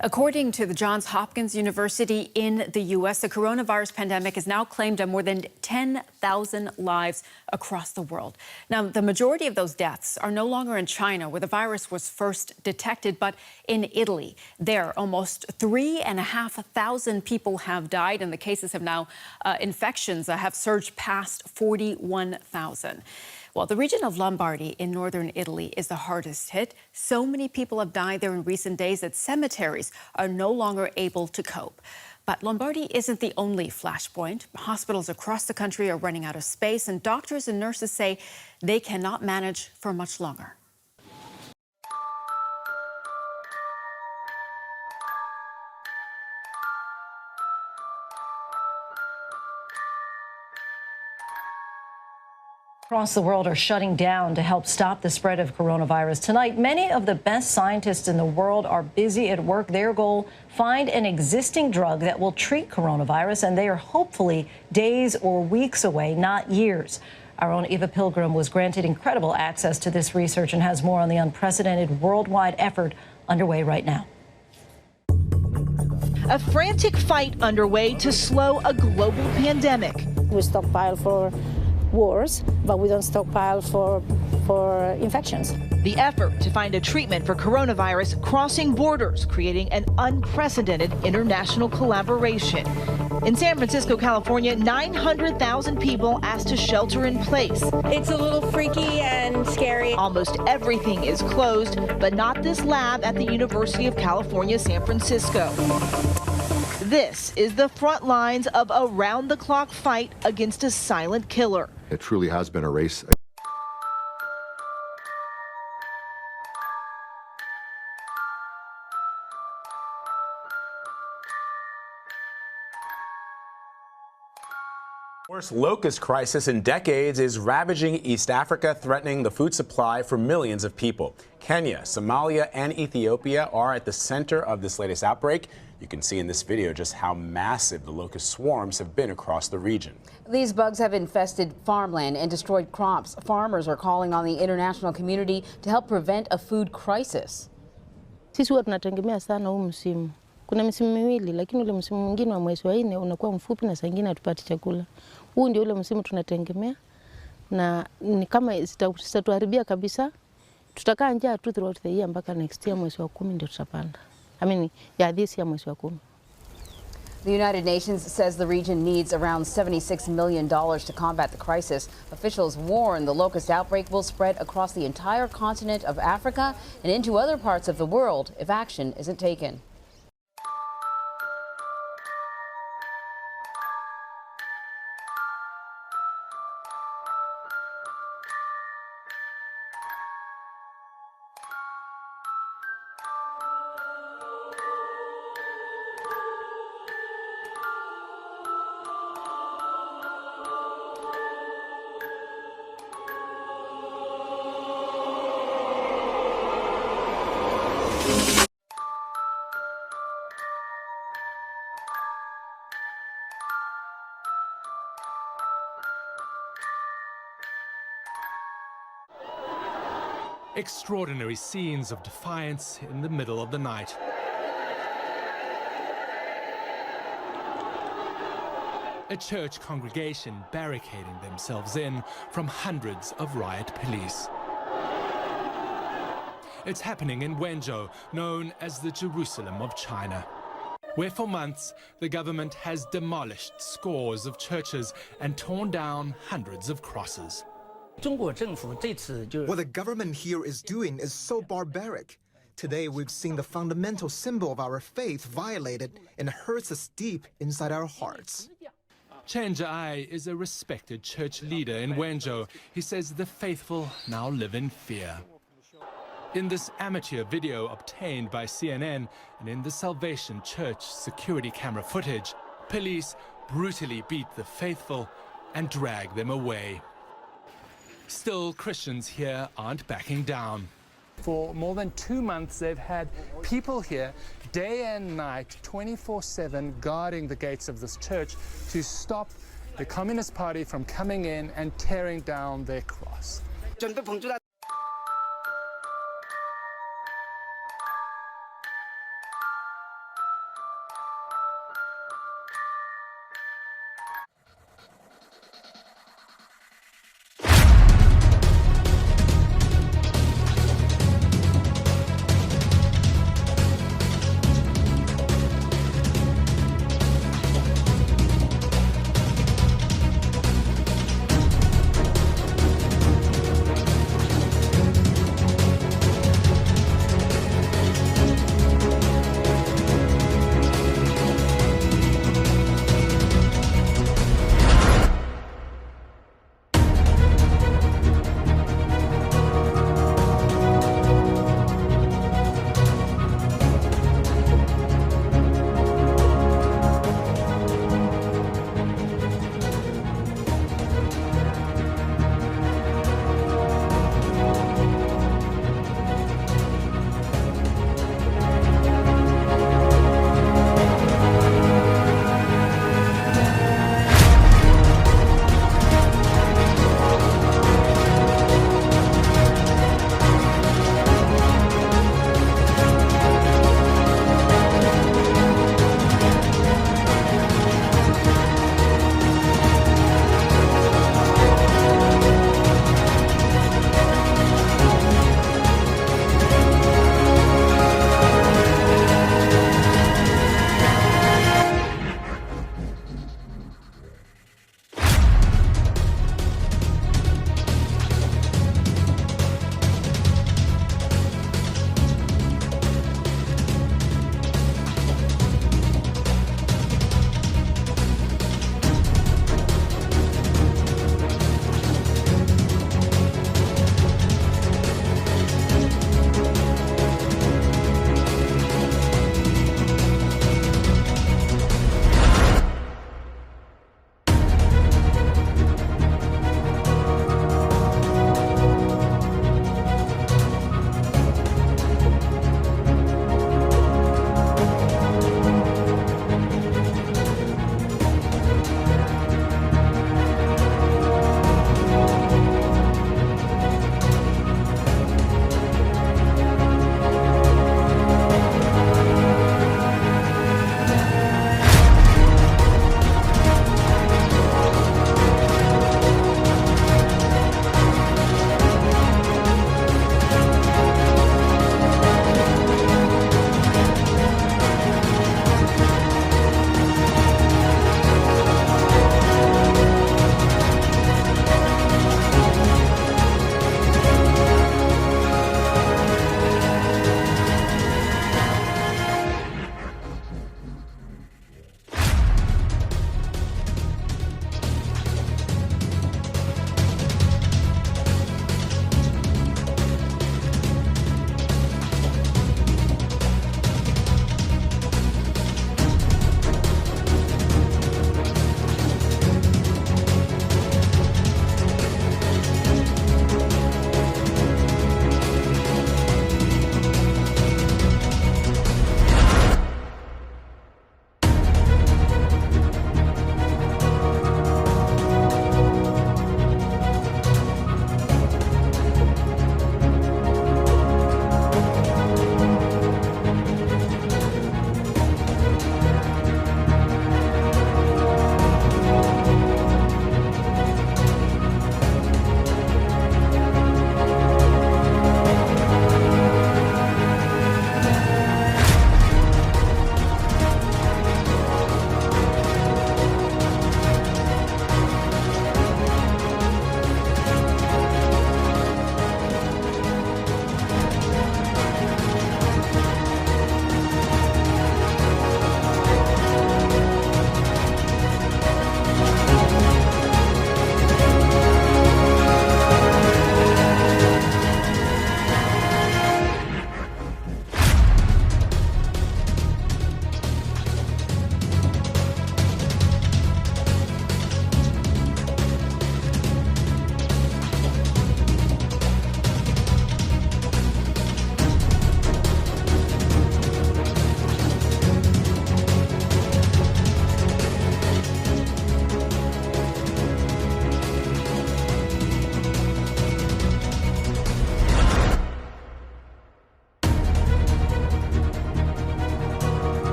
According to the Johns Hopkins University in the U.S., the coronavirus pandemic has now claimed more than 10,000 lives across the world. Now, the majority of those deaths are no longer in China, where the virus was first detected, but in Italy. There, almost 3,500 people have died, and the cases have now, infections have surged past 41,000. Well, the region of Lombardy in northern Italy is the hardest hit. So many people have died there in recent days that cemeteries are no longer able to cope. But Lombardy isn't the only flashpoint. Hospitals across the country are running out of space, and doctors and nurses say they cannot manage for much longer. Across the world are shutting down to help stop the spread of coronavirus. Tonight, many of the best scientists in the world are busy at work. Their goal, find an existing drug that will treat coronavirus, and they are hopefully days or weeks away, not years. Our own Eva Pilgrim was granted incredible access to this research and has more on the unprecedented worldwide effort underway right now. A frantic fight underway to slow a global pandemic. We stockpile for wars, but we don't stockpile for infections. The effort to find a treatment for coronavirus crossing borders, creating an unprecedented international collaboration. In San Francisco, California, 900,000 people asked to shelter in place. It's a little freaky and scary. Almost everything is closed, but not this lab at the University of California, San Francisco. This is the front lines of a round-the-clock fight against a silent killer. It truly has been a race. Worst locust crisis in decades is ravaging East Africa, threatening the food supply for millions of people. Kenya, Somalia, and Ethiopia are at the center of this latest outbreak. You can see in this video just how massive the locust swarms have been across the region. These bugs have infested farmland and destroyed crops. Farmers are calling on the international community to help prevent a food crisis. Sisi huwa tunategemea sana huu msimu. Kuna misimu miwili, lakini ule msimu mwingine wa mwezi wa 4 unakuwa mfupi na saa nyingine hatupati chakula. Huu ndio ule msimu tunategemea, na ni kama zitatuharibia kabisa. Tutakaa njaa tu throughout the year mpaka next year mwezi wa 10 ndio tutapanda. This year mwezi wa 10. The United Nations says the region needs around $76 million to combat the crisis. Officials warn the locust outbreak will spread across the entire continent of Africa and into other parts of the world if action isn't taken. Extraordinary scenes of defiance in the middle of the night. A church congregation barricading themselves in from hundreds of riot police. It's happening in Wenzhou, known as the Jerusalem of China, where for months the government has demolished scores of churches and torn down hundreds of crosses. What the government here is doing is so barbaric. Today we've seen the fundamental symbol of our faith violated, and it hurts us deep inside our hearts. Chen Zhai is a respected church leader in Wenzhou. He says the faithful now live in fear. In this amateur video obtained by CNN and in the Salvation Church security camera footage, police brutally beat the faithful and drag them away. Still, Christians here aren't backing down. For more than 2 months, they've had people here day and night, 24/7, guarding the gates of this church to stop the Communist Party from coming in and tearing down their cross.